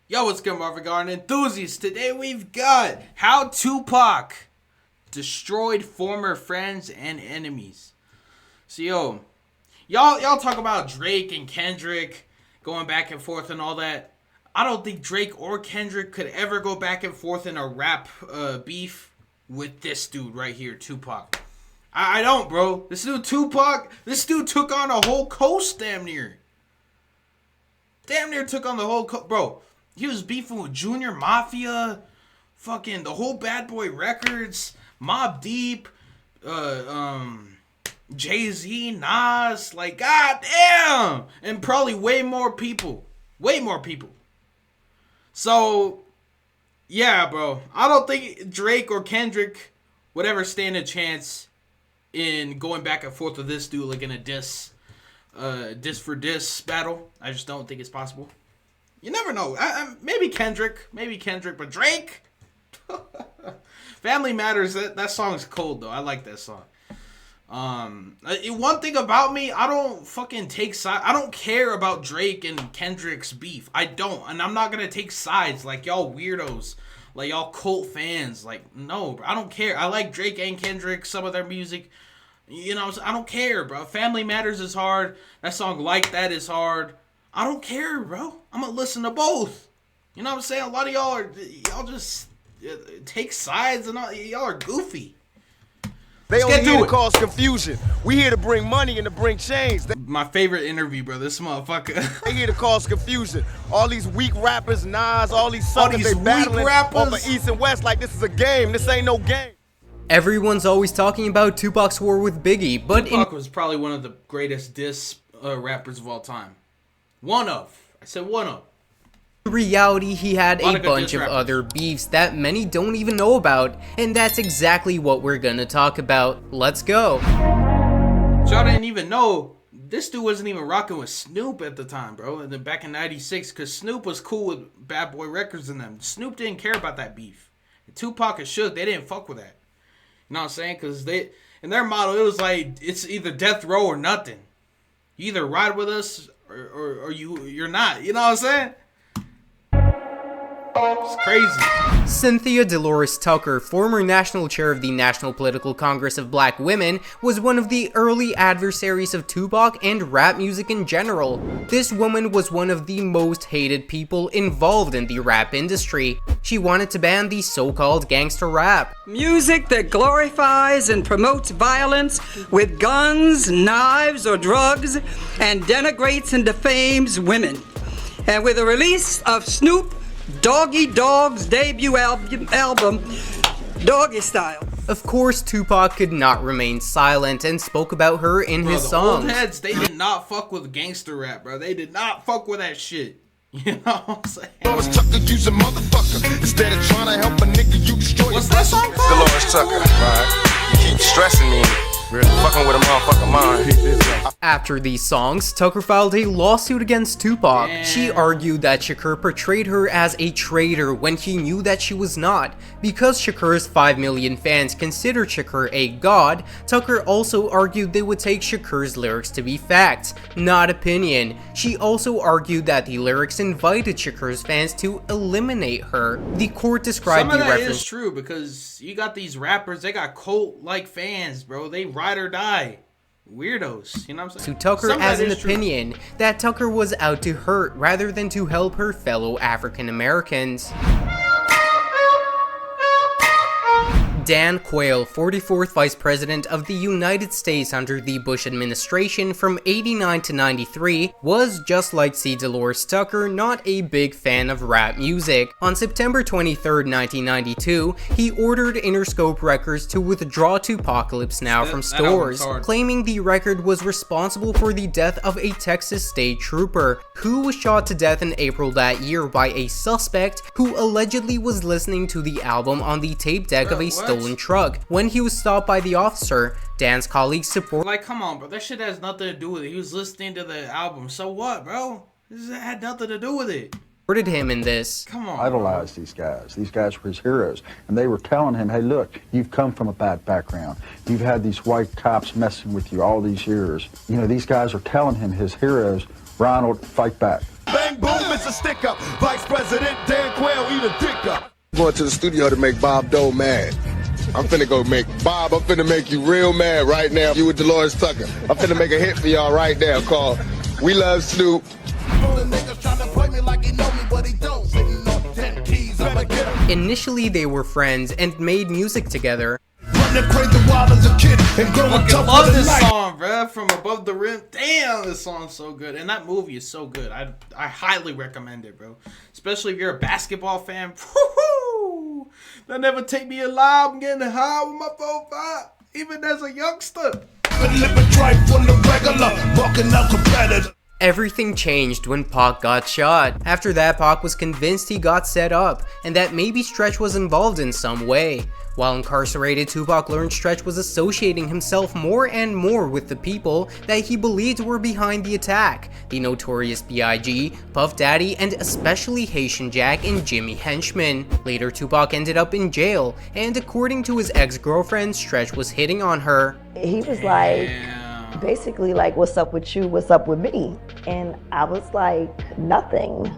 Yo, what's good, Marvin Garden enthusiasts? Today we've got how Tupac destroyed former friends and enemies. So, y'all talk about Drake and Kendrick going back and forth and all that. I don't think Drake or Kendrick could ever go back and forth in a rap beef with this dude right here, Tupac. I don't, bro. This dude Tupac, this dude took on a whole coast damn near. Damn near took on the whole coast, bro. He was beefing with Junior Mafia, fucking the whole Bad Boy Records, Mobb Deep, Jay-Z, Nas, like goddamn, and probably way more people. So, yeah, bro. I don't think Drake or Kendrick would ever stand a chance in going back and forth with this dude like in a diss for diss battle. I just don't think it's possible. You never know. Maybe Kendrick, but Drake. Family Matters. That song's cold though. I like that song. One thing about me, I don't fucking take sides. I don't care about Drake and Kendrick's beef. I don't, and I'm not gonna take sides like y'all weirdos, like y'all cult fans. Like no, bro, I don't care. I like Drake and Kendrick, some of their music. You know, I don't care, bro. Family Matters is hard. That song Like That is hard. I don't care, bro. I'm gonna listen to both. You know what I'm saying? A lot of y'all just take sides and y'all are goofy. They only here to cause confusion. We here to bring money and to bring change. My favorite interview, bro. This motherfucker. They here to cause confusion. All these weak rappers, Nas, all these suckers, they battling off of East and West like this is a game. This ain't no game. Everyone's always talking about Tupac's war with Biggie, but Tupac was probably one of the greatest diss rappers of all time. I said one of. In reality, he had a bunch of other beefs that many don't even know about, and that's exactly what we're gonna talk about. Let's go. Y'all didn't even know this dude wasn't even rocking with Snoop at the time, bro. And then back in '96, because Snoop was cool with Bad Boy Records and them. Snoop didn't care about that beef. And Tupac and Suge, they didn't fuck with that. You know what I'm saying? Because they, in their model, it was like it's either death row or nothing. You either ride with us or you're not. You know what I'm saying? It's crazy. Cynthia Dolores Tucker, former national chair of the National Political Congress of Black Women, was one of the early adversaries of Tupac and rap music in general. This woman was one of the most hated people involved in the rap industry. She wanted to ban the so-called gangster rap. Music that glorifies and promotes violence with guns, knives, or drugs, and denigrates and defames women. And with the release of Snoop Doggy Dogg's debut album, Doggy Style. Of course, Tupac could not remain silent and spoke about her in his songs. Old heads, they did not fuck with gangster rap, bro. They did not fuck with that shit. You know what I'm saying? Dolores Tucker, you's a motherfucker. Instead of trying to help a nigga, you destroy. What's that song called? Dolores Tucker, right? You keep stressing me. Really fucking with a motherfucker mind. After these songs, Tucker filed a lawsuit against Tupac. Yeah. She argued that Shakur portrayed her as a traitor when he knew that she was not. Because Shakur's 5 million fans considered Shakur a god, Tucker also argued they would take Shakur's lyrics to be facts, not opinion. She also argued that the lyrics invited Shakur's fans to eliminate her. The court described some of the that reference. is true because you got these rappers, they got cult-like fans, bro. They ride or die. Weirdos, you know what I'm saying? To Tucker as an opinion that Tucker was out to hurt rather than to help her fellow African Americans. Dan Quayle, 44th Vice President of the United States under the Bush administration from '89 to '93, was, just like C. Dolores Tucker, not a big fan of rap music. On September 23, 1992, he ordered Interscope Records to withdraw Tupacalypse Now from stores, claiming the record was responsible for the death of a Texas state trooper, who was shot to death in April that year by a suspect who allegedly was listening to the album on the tape deck of a stolen truck. When he was stopped by the officer, Dan's colleagues support. Like, come on, bro. That shit has nothing to do with it. He was listening to the album. So what, bro? This had nothing to do with it. Supported him in this. Come on. Idolized these guys. These guys were his heroes. And they were telling him, hey, look, you've come from a bad background. You've had these white cops messing with you all these years. You know, these guys are telling him, his heroes, Ronald, fight back. Bang boom, it's a stick up. Vice President Dan Quayle, eat a dick up. Going to the studio to make Bob Dole mad. I'm finna go make Bob. I'm finna make you real mad right now. You with Dolores Tucker. I'm finna make a hit for y'all right now called "We Love Snoop." Initially, they were friends and made music together. I love this song, bruh. From Above the Rim. Damn, this song's so good. And that movie is so good. I highly recommend it, bro. Especially if you're a basketball fan. Woo-hoo! They'll never take me alive. I'm getting high with my 4-5. Even as a youngster. Everything changed when Pac got shot. After that, Pac was convinced he got set up, and that maybe Stretch was involved in some way. While incarcerated, Tupac learned Stretch was associating himself more and more with the people that he believed were behind the attack: the Notorious B.I.G., Puff Daddy, and especially Haitian Jack and Jimmy Henchman. Later, Tupac ended up in jail, and according to his ex-girlfriend, Stretch was hitting on her. He was like, basically like, what's up with you, what's up with me? And I was like, nothing.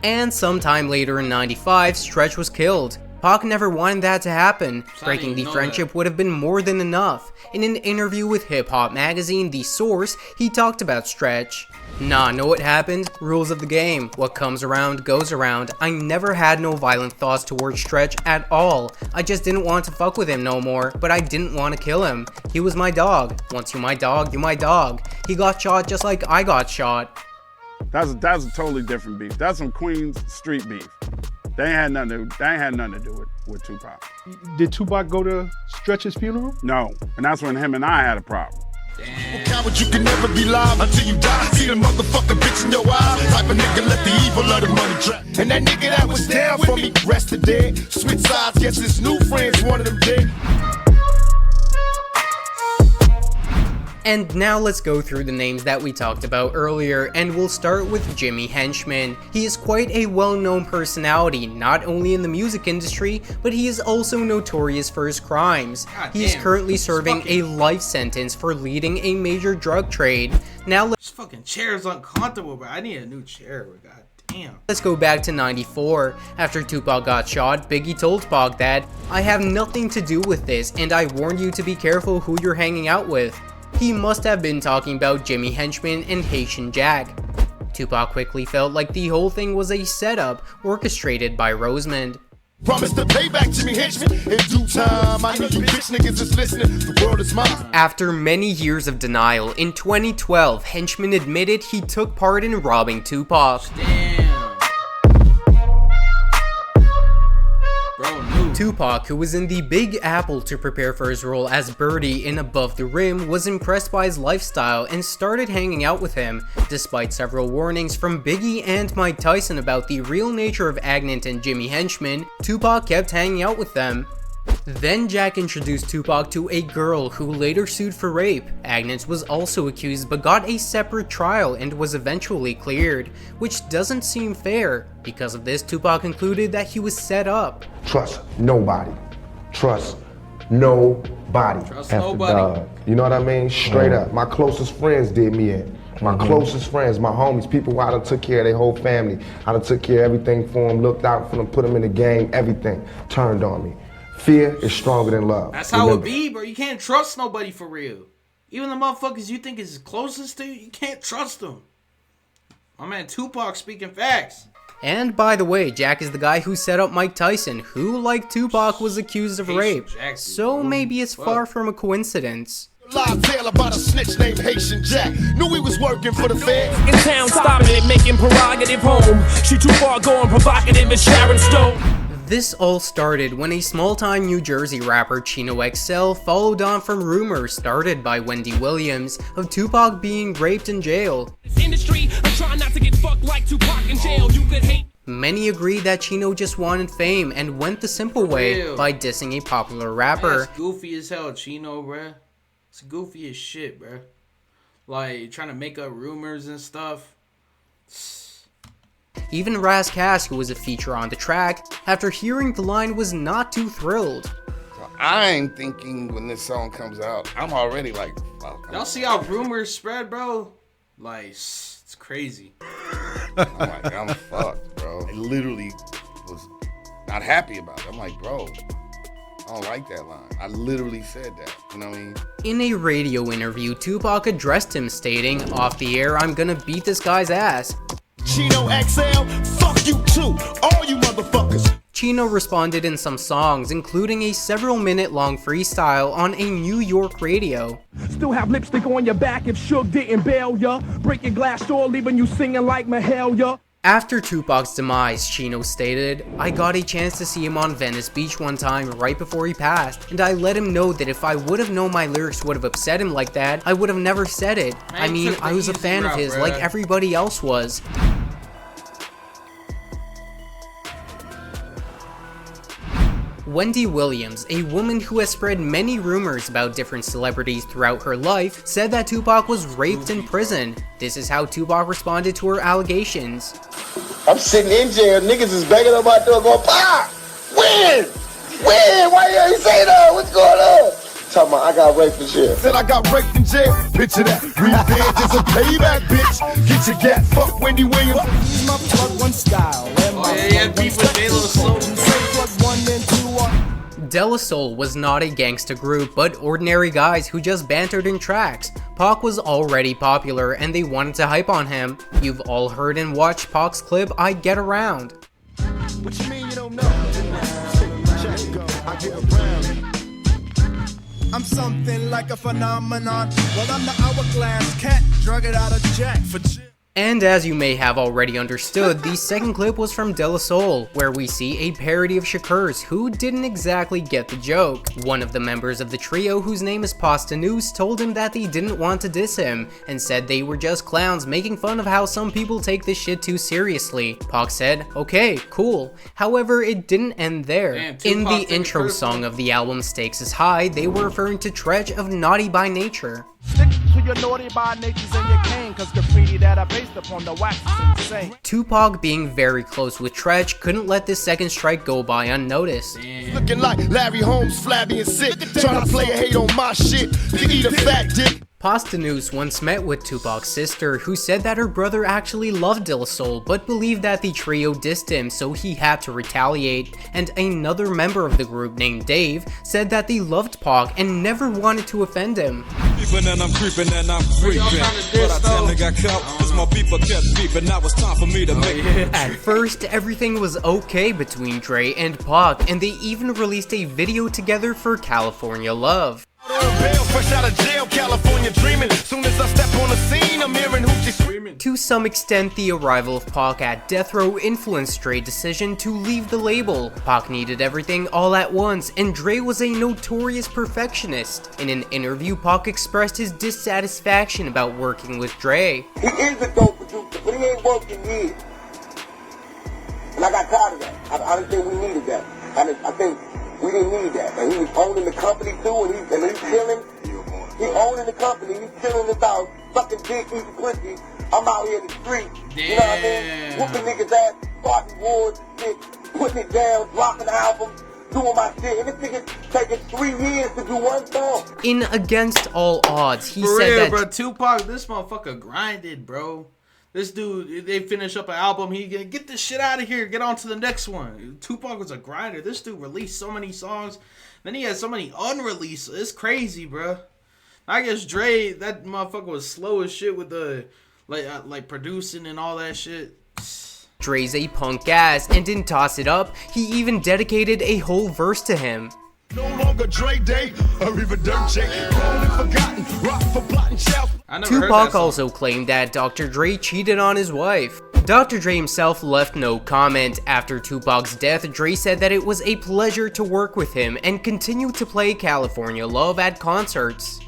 And sometime later in '95, Stretch was killed. Pac never wanted that to happen. Breaking the friendship would have been more than enough. In an interview with Hip Hop magazine, The Source, he talked about Stretch. Nah, know what happened? Rules of the game. What comes around goes around. I never had no violent thoughts towards Stretch at all. I just didn't want to fuck with him no more, but I didn't want to kill him. He was my dog. Once you my dog, you my dog. He got shot just like I got shot. That's a totally different beef. That's some Queens street beef. They ain't had nothing to do with Tupac. Did Tupac go to Stretch's funeral? No, and that's when him and I had a problem. Coward, you can never be live until you die. See the motherfucking bitch in your eyes. Type of nigga let the evil of the money trap. And that nigga that was down for me, rested dead. Switch sides, guess his new friends, one of them dead. And now let's go through the names that we talked about earlier, and we'll start with Jimmy Henchman. He is quite a well-known personality, not only in the music industry, but he is also notorious for his crimes. He is currently serving a life sentence for leading a major drug trade. Now this fucking chair is uncomfortable, bro. I need a new chair, bro. God damn. Let's go back to '94. After Tupac got shot, Biggie told Pac that, "I have nothing to do with this, and I warn you to be careful who you're hanging out with." He must have been talking about Jimmy Henchman and Haitian Jack. Tupac quickly felt like the whole thing was a setup orchestrated by Rosemond. Promise to pay back Jimmy Henchman in due time. I know you bitch niggas is listening. The world is mine. After many years of denial, in 2012, Henchman admitted he took part in robbing Tupac. Damn. Tupac, who was in the Big Apple to prepare for his role as Birdie in Above the Rim, was impressed by his lifestyle and started hanging out with him. Despite several warnings from Biggie and Mike Tyson about the real nature of Agnet and Jimmy Henchman, Tupac kept hanging out with them. Then Jack introduced Tupac to a girl who later sued for rape. Agnes was also accused but got a separate trial and was eventually cleared, which doesn't seem fair. Because of this, Tupac concluded that he was set up. Trust nobody. Trust nobody. Trust nobody. Dog. You know what I mean? Straight up. My closest friends did me in. My closest friends, my homies, people who I done took care of their whole family. I done took care of everything for them, looked out for them, put them in the game, everything. Turned on me. Fear is stronger than love. That's how it be, bro. You can't trust nobody for real. Even the motherfuckers you think is closest to you, you can't trust them. My man Tupac speaking facts. And by the way, Jack is the guy who set up Mike Tyson, who, like Tupac, was accused of rape. So maybe it's far from a coincidence. Live tale about a snitch named Haitian Jack. Knew he was working for the feds. In town, stopping it, making prerogative home. She too far going provocative as Sharon Stone. This all started when a small-time New Jersey rapper, Chino XL, followed on from rumors started by Wendy Williams of Tupac being raped in jail. Industry, I'm trying not to get fucked like Tupac in jail. You could hate. Many agreed that Chino just wanted fame and went the simple way by dissing a popular rapper. That's goofy as hell, Chino, bruh. It's goofy as shit, bruh. Like, trying to make up rumors and stuff. Even Ras Kass, who was a feature on the track, after hearing the line was not too thrilled. I'm thinking when this song comes out, I'm already like, y'all see how rumors spread, bro? Like, it's crazy. I'm like, I'm fucked, bro. I literally was not happy about it. I'm like, bro, I don't like that line. I literally said that, you know what I mean? In a radio interview, Tupac addressed him, stating, "Off the air, I'm gonna beat this guy's ass." Chino XL, fuck you too, all you motherfuckers. Chino responded in some songs, including a several-minute-long freestyle on a New York radio. Still have lipstick on your back if Suge didn't bail ya. Breaking glass door, leaving you singing like Mahalia. After Tupac's demise, Chino stated, "I got a chance to see him on Venice Beach one time right before he passed, and I let him know that if I would have known my lyrics would have upset him like that, I would have never said it. I mean, I was a fan of his like everybody else was." Wendy Williams, a woman who has spread many rumors about different celebrities throughout her life, said that Tupac was raped in prison. This is how Tupac responded to her allegations. I'm sitting in jail, niggas is banging on my door going, "Pop! Win! Win! Why you ain't say that? What's going on?" Talking about I got raped in jail. Said I got raped in jail. Picture that. Revenge is a payback, bitch. Get your gat. Fuck Wendy Williams. My plug one style. Beef with De La Soul. De La Soul was not a gangsta group, but ordinary guys who just bantered in tracks. Pac was already popular and they wanted to hype on him. You've all heard and watched Pac's clip, "I Get Around." What you mean you don't know? I get around. I'm something like a phenomenon. Well, I'm the hourglass cat, drug it out of Jack for And as you may have already understood, the second clip was from De La Soul, where we see a parody of Shakur's, who didn't exactly get the joke. One of the members of the trio, whose name is Posdnuos, told him that they didn't want to diss him, and said they were just clowns making fun of how some people take this shit too seriously. Pac said, "Okay, cool." However, it didn't end there. In the intro song of the album Stakes is High, they were referring to Treach of Naughty by Nature. Stick to your naughty by natures and your cane, cause graffiti that are based upon the wax is insane. Tupac, being very close with Treach, couldn't let this second strike go by unnoticed. Looking like Larry Holmes, flabby and sick, trying to play a hate on my shit, to eat a fat dick. Posdnuos once met with Tupac's sister, who said that her brother actually loved De La Soul, but believed that the trio dissed him, so he had to retaliate. And another member of the group named Dave said that they loved Pac and never wanted to offend him. Creeping and I'm creeping and I'm creeping, but I tell me got caught, cause my people kept beeping, now it's time for me to make it. At first, everything was okay between Dre and Pac, and they even released a video together for California Love. Fresh out of jail, California dreaming. Soon as I step on the scene, I'm hearing hoochie screaming. To some extent, the arrival of Pac at Death Row influenced Dre's decision to leave the label. Pac needed everything all at once, and Dre was a notorious perfectionist. In an interview, Pac expressed his dissatisfaction about working with Dre. He is a dope producer, but he ain't working years. And I got tired of that. I didn't think we needed that. I think we didn't need that. And he was owning the company too, and he's chilling. He owning the company, he's chilling about fucking dick, eating pussy. I'm out here in the street. Damn. You know what I mean? Whooping niggas ass, starting wars and shit, putting it down, dropping albums, doing my shit. And this nigga's taking 3 years to do one song. In Against All Odds, he For said real, that bro, Tupac, this motherfucker grinded, bro. This dude, they finish up an album, he get this shit out of here, get on to the next one. Tupac was a grinder. This dude released so many songs, then he had so many unreleased. It's crazy, bro. I guess Dre, that motherfucker was slow as shit with the like producing and all that shit. Dre's a punk ass, and didn't toss it up. He even dedicated a whole verse to him. No longer Dre Day, or even Dirt J. Grown and forgotten, rock for plotting shelf. Tupac also claimed that Dr. Dre cheated on his wife. Dr. Dre himself left no comment. After Tupac's death, Dre said that it was a pleasure to work with him and continued to play California Love at concerts.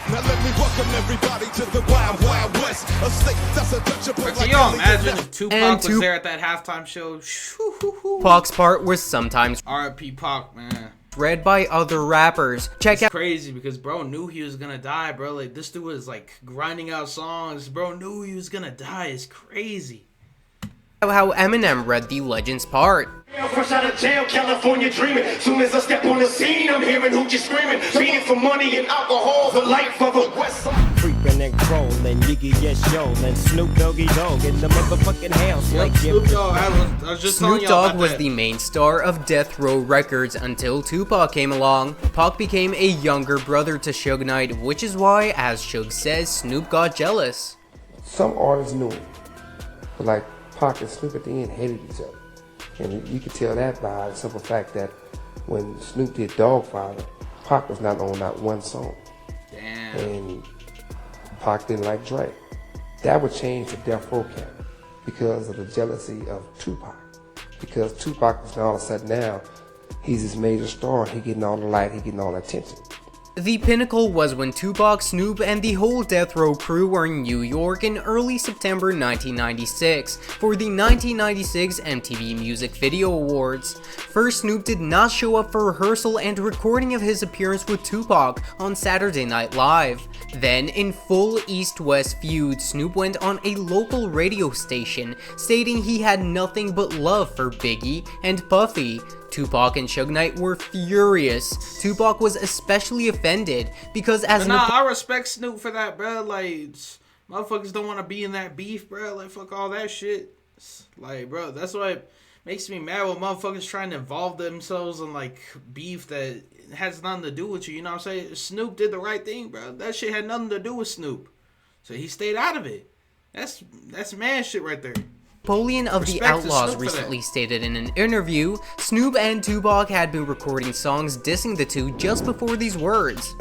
Now let me welcome everybody to the Wild Wild West. A state that's a touchable. Can y'all imagine if Tupac was there at that halftime show? Pac's part was sometimes R.I.P. Pac, man. read by other rappers. Check out. Crazy because bro knew he was gonna die, bro. Like this dude was like grinding out songs. Bro knew he was gonna die. It's crazy. How Eminem read the Legends part. Fresh out of jail, California dreaming. Soon as I step on the scene, I'm hearing hoochie screaming. Beating for money and alcohol, the life of a West Side. creeping and crawling, Yiggy yes yo, and Snoop Doggy Dogg in the motherfucking house. Yep, Like Snoop Dogg. I was just telling Snoop y'all Dogg about was that. the main star of Death Row Records until Tupac came along. Pac became a younger brother to Suge Knight, which is why, as Suge says, Snoop got jealous. Some artists knew it, but like Pac and Snoop at the end hated each other. And you could tell that by the simple fact that when Snoop did Dogfather, Pac was not on not one song. Damn. And Pac didn't like Dre. That would change the Death Row camp because of the jealousy of Tupac. Because Tupac was all of a sudden now, he's this major star, he getting all the light, he getting all the attention. The pinnacle was when Tupac, Snoop, and the whole Death Row crew were in New York in early September 1996 for the 1996 MTV Music Video Awards. First, Snoop did not show up for rehearsal and recording of his appearance with Tupac on Saturday Night Live. Then, in full East-West feud, Snoop went on a local radio station stating he had nothing but love for Biggie and Puffy. Tupac and Suge Knight were furious. Tupac was especially offended because as I respect Snoop for that, bro. Like, motherfuckers don't want to be in that beef, bro. Like, fuck all that shit. Like, bro, that's why it makes me mad when motherfuckers trying to involve themselves in, like, beef that has nothing to do with you. You know what I'm saying? Snoop did the right thing, bro. That shit had nothing to do with Snoop. So he stayed out of it. That's man shit right there. Napoleon of the Respect to Outlaws Snoop for recently stated in an interview, Snoop and Tupac had been recording songs dissing the two just before these words.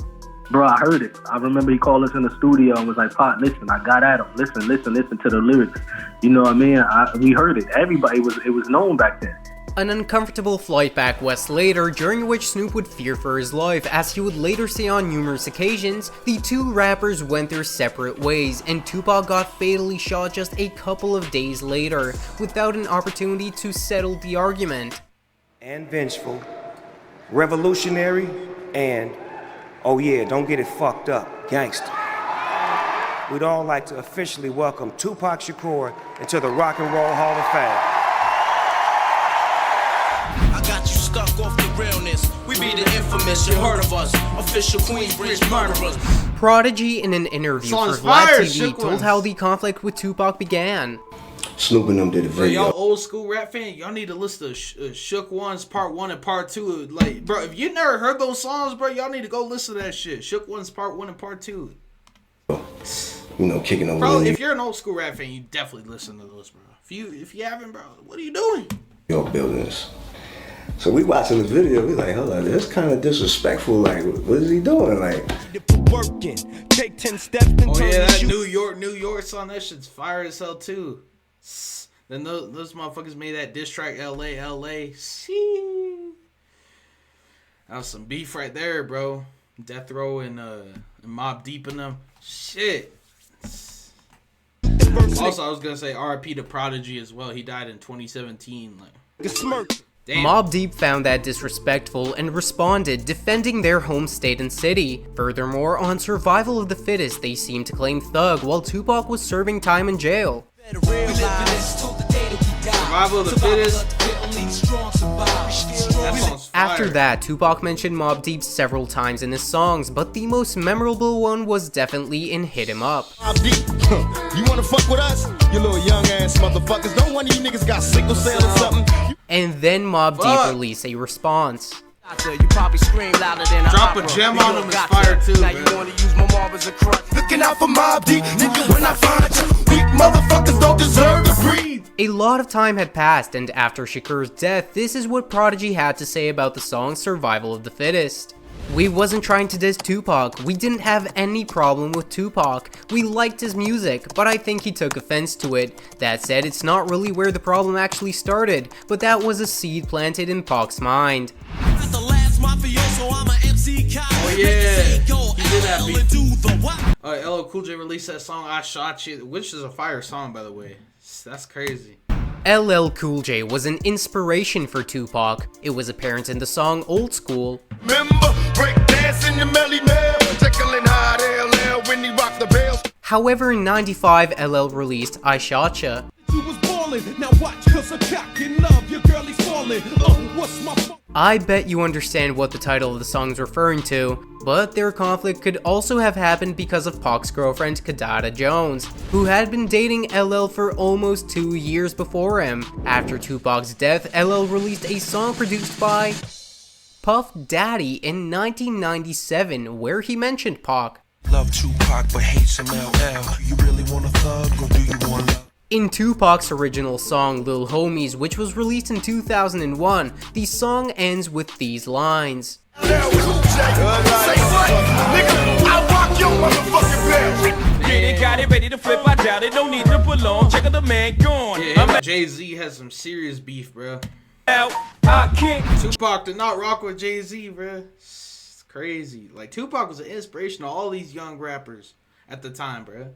Bro, I heard it. I remember he called us in the studio and was like, Pop, listen, I got at him. Listen to the lyrics. You know what I mean? We heard it. Everybody, it was known back then. An uncomfortable flight back west later, during which Snoop would fear for his life, as he would later say on numerous occasions, the two rappers went their separate ways, and Tupac got fatally shot just a couple of days later, without an opportunity to settle the argument. And vengeful, revolutionary, and, oh yeah, don't get it fucked up, gangster. We'd all like to officially welcome Tupac Shakur into the Rock and Roll Hall of Fame. Stuck off the realness. We be the infamous, you heard of us. Official Queensbridge murderers. Prodigy, in an interview for Vlad TV, told how the conflict with Tupac began. Snoop and them did a video. Y'all old school rap fan, y'all need to listen to Shook Ones Part 1 and Part 2. Like, bro, if you never heard those songs, bro, y'all need to go listen to that shit. Shook Ones Part 1 and Part 2. You know, kicking over. Bro, if you're an old school rap fan, you definitely listen to those, bro. If you haven't, bro, what are you doing? Your buildings. So we watching the video, we like, hold on, that's kind of disrespectful. Like, what is he doing? Like, take 10 steps and oh yeah, that New York song, that shit's fire as hell too. Then those motherfuckers made that diss track, LA. See, that was some beef right there, bro. Death Row and Mobb Deep in them. Shit. Also, I was gonna say RIP to Prodigy as well. He died in 2017. Like, damn. Mobb Deep found that disrespectful and responded, defending their home state and city. Furthermore, on Survival of the Fittest, they seemed to claim Thug while Tupac was serving time in jail. Survival of the Fittest. After that, Tupac mentioned Mobb Deep several times in his songs, but the most memorable one was definitely in Hit 'Em Up. Mobb Deep, you wanna fuck with us? You little young ass motherfuckers. Don't one of you niggas got sickle cell or something? And then Mobb Deep released a response. You probably scream louder than Drop a gem on him is fire too, now man. you wanna use my mob as a crutch. Looking out for Mobb Deep, nigga, when I find you. Weak motherfuckers don't deserve to breathe. A lot of time had passed, and after Shakur's death, this is what Prodigy had to say about the song Survival of the Fittest. We wasn't trying to diss Tupac, we didn't have any problem with Tupac, we liked his music, but I think he took offense to it. That said, it's not really where the problem actually started, but that was a seed planted in Pac's mind. Oh yeah, he did that beat. LL Cool J released that song I Shot You, which is a fire song, by the way. That's crazy. LL Cool J was an inspiration for Tupac. It was apparent in the song Old School. Remember, break dancing your Melly Mel, tickling hard LL when he rocked the bells. However, in '95, LL released I Shot Ya. You was ballin', now watch, cause a cock in love, your girl is falling. What's my I bet you understand what the title of the song is referring to, but their conflict could also have happened because of Pac's girlfriend Kidada Jones, who had been dating LL for almost 2 years before him. After Tupac's death, LL released a song produced by Puff Daddy in 1997 where he mentioned Pac. Love Tupac but hate some LL. You really want a thug or do you want love? In Tupac's original song Lil Homies, which was released in 2001, the song ends with these lines. They got it ready to flip, I doubt it, don't need to belong. Check out the man gone. Yeah, Jay-Z has some serious beef, bro. Tupac did not rock with Jay-Z, bro. It's crazy. Like, Tupac was an inspiration to all these young rappers at the time, bro.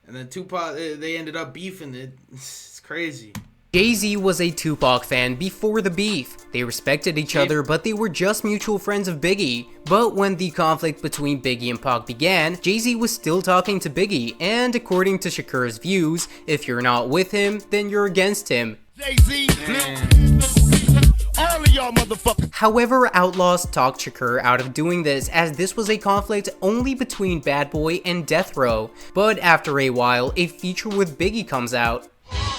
And then Tupac, they ended up beefing it. It's crazy. Jay-Z was a Tupac fan before the beef. They respected each other, but they were just mutual friends of Biggie. But when the conflict between Biggie and Pac began, Jay-Z was still talking to Biggie, and according to Shakur's views, if you're not with him, then you're against him. Jay-Z, all of y'all motherfuckers. However, Outlawz talked Shakur out of doing this, as this was a conflict only between Bad Boy and Death Row. But after a while, a feature with Biggie comes out.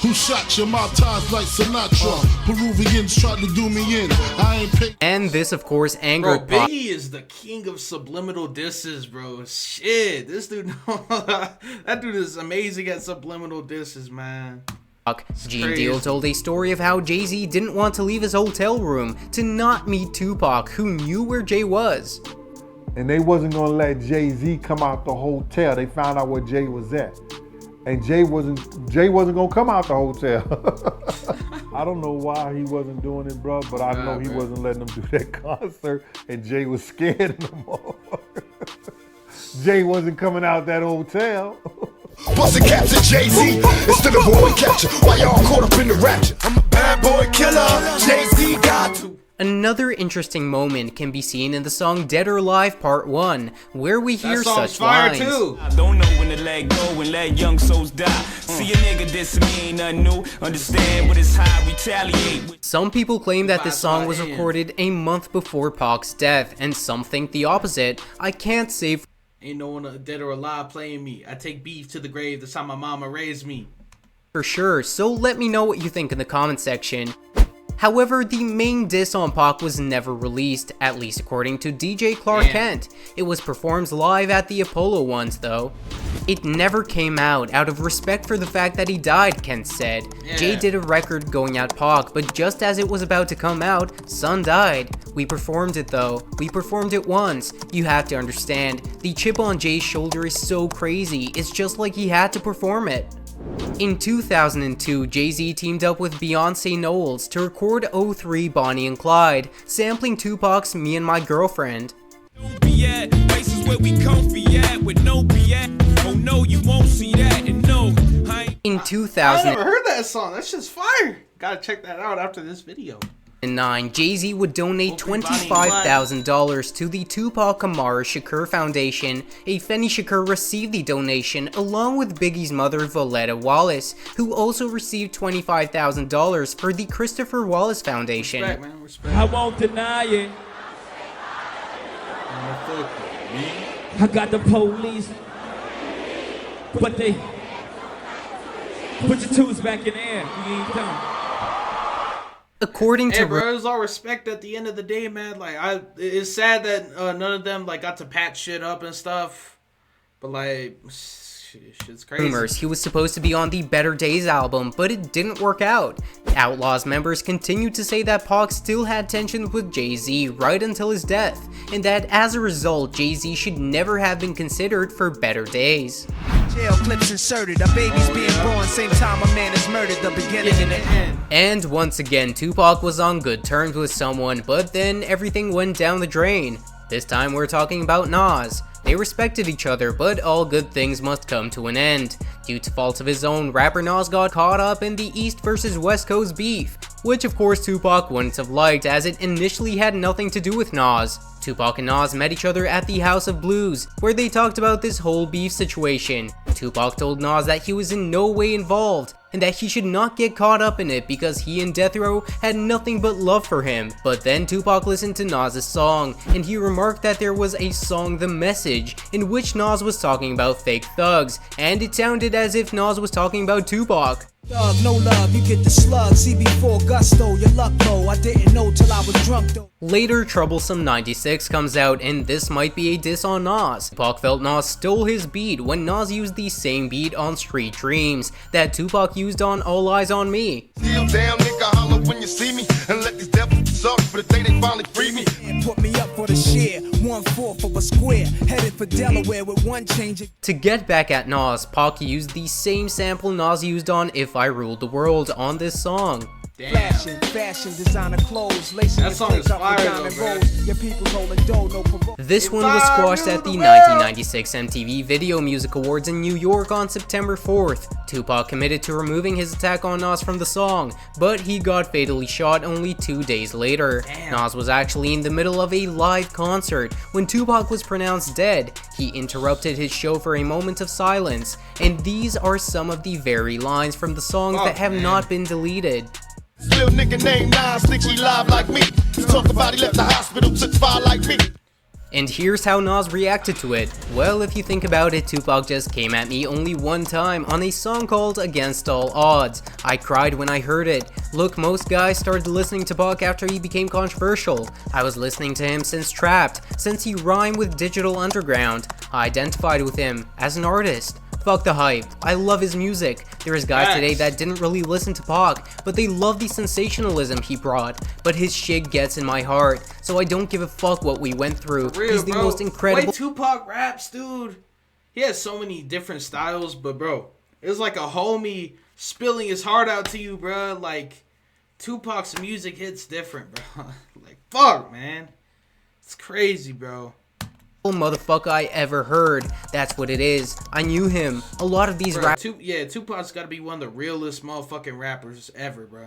Who shot your mouth ties like Sinatra? Peruvians tried to do me in. I ain't pay. And this, of course, angered Bro, Biggie is the king of subliminal disses, bro. Shit, this dude, that dude is amazing at subliminal disses, man. Gene Deal told a story of how Jay-Z didn't want to leave his hotel room to not meet Tupac, who knew where Jay was. And they wasn't gonna let Jay-Z come out the hotel. They found out where Jay was at. And Jay wasn't gonna come out the hotel. I don't know why he wasn't doing it, bro, but I know he wasn't letting them do that concert, and Jay was scared no more. Jay wasn't coming out that hotel. Bustin' Captain Jay-Z instead of boy catcher. Why y'all caught up in the rapture? I'm a bad boy killer. Jay-Z got to. Another interesting moment can be seen in the song Dead or Alive Part 1, where we hear such lines. Too. I don't know when to let go and let young souls die. See a nigga diss me ain't nothing new. Understand what is high, retaliate. Some people claim that this song was recorded a month before Pac's death, and some think the opposite. I can't say ain't no one dead or alive playing me. I take beef to the grave. That's how my mama raised me. For sure, so let me know what you think in the comment section. However, the main diss on Pac was never released, at least according to DJ Clark Kent. It was performed live at the Apollo once, though. It never came out of respect for the fact that he died, Kent said. Jay did a record going at Pac, but just as it was about to come out, Son died. We performed it though. We performed it once. You have to understand, the chip on Jay's shoulder is so crazy, it's just like he had to perform it. In 2002, Jay-Z teamed up with Beyonce Knowles to record 03 Bonnie and Clyde, sampling Tupac's Me and My Girlfriend. In 2000, I never heard that song. That's just fire. Gotta check that out after this video. In 2009, Jay-Z would donate $25,000 to the Tupac Amaru Shakur Foundation. Afeni Shakur received the donation along with Biggie's mother Voletta Wallace, who also received $25,000 for the Christopher Wallace Foundation. Respect, man. Respect. I won't deny it. I got the police, but they put your tools back in the air. You ain't done. According to bro, it was all respect at the end of the day, man. Like, it's sad that none of them like got to patch shit up and stuff, but like, shit's crazy. Rumors he was supposed to be on the Better Days album, but it didn't work out. Outlawz members continued to say that Pac still had tensions with Jay-Z right until his death, and that as a result, Jay-Z should never have been considered for Better Days. Jail clips inserted, a baby's being born, same time a man is murdered, the beginning and the end. And once again, Tupac was on good terms with someone, but then everything went down the drain. This time we're talking about Nas. They respected each other, but all good things must come to an end. Due to faults of his own, rapper Nas got caught up in the East versus West Coast beef, which of course Tupac wouldn't have liked as it initially had nothing to do with Nas. Tupac and Nas met each other at the House of Blues, where they talked about this whole beef situation. Tupac told Nas that he was in no way involved, and that he should not get caught up in it because he and Death Row had nothing but love for him. But then Tupac listened to Nas' song, and he remarked that there was a song, The Message, in which Nas was talking about fake thugs, and it sounded as if Nas was talking about Tupac. Dog, no love, you get the slug. CB4 gusto, your luck low. I didn't know till I was drunk though. Later, Troublesome 96 comes out, and this might be a diss on Nas. Tupac felt Nas stole his beat when Nas used the same beat on Street Dreams that Tupac used on All Eyes on Me. Still down, nigga, holler when you see me, and let these devils suck for the day they finally free me. And put me up for the share, 1/4 of a square, headed for Delaware with one change. To get back at Nas, Pac used the same sample Nas used on If I Ruled the World on this song. Flashing, fashion, designer clothes, lacing that song is fire though, bro. Your people's holding dough, no parole. This one was squashed at the 1996 MTV Video Music Awards in New York on September 4th. Tupac committed to removing his attack on Nas from the song, but he got fatally shot only 2 days later. Nas was actually in the middle of a live concert when Tupac was pronounced dead. He interrupted his show for a moment of silence, and these are some of the very lines from the songs that have not been deleted. Little nigga named Nas, think he live like me. He talk about he left the hospital, took fire like me. And here's how Nas reacted to it. Well, if you think about it, Tupac just came at me only one time on a song called Against All Odds. I cried when I heard it. Look, most guys started listening to Pac after he became controversial. I was listening to him since Trapped, since he rhymed with Digital Underground. I identified with him as an artist. Fuck the hype. I love his music. There is guys today that didn't really listen to Pac, but they love the sensationalism he brought. But his shit gets in my heart, so I don't give a fuck what we went through. Real, He's the bro. most incredible. Way Tupac raps, dude. He has so many different styles, but bro, it's like a homie spilling his heart out to you, bro. Like Tupac's music hits different, bro. Like fuck, man. It's crazy, bro. Motherfucker I ever heard. That's what it is. I knew him. A lot of these rappers. Yeah, Tupac's gotta be one of the realest motherfucking rappers ever, bro.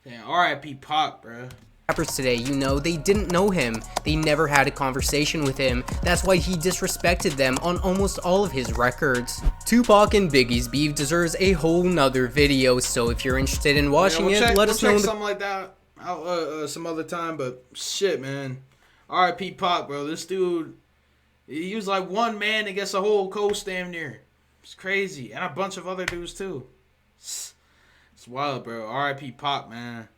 Damn, R.I.P. Pac, bro. Rappers today, you know, they didn't know him. They never had a conversation with him. That's why he disrespected them on almost all of his records. Tupac and Biggie's beef deserves a whole nother video, so if you're interested in watching let us know. We'll check something like that out some other time, but shit, man. R.I.P. Pac, bro. This dude, he was like one man against a whole coast damn near. It's crazy. And a bunch of other dudes, too. It's wild, bro. R.I.P. Pac, man.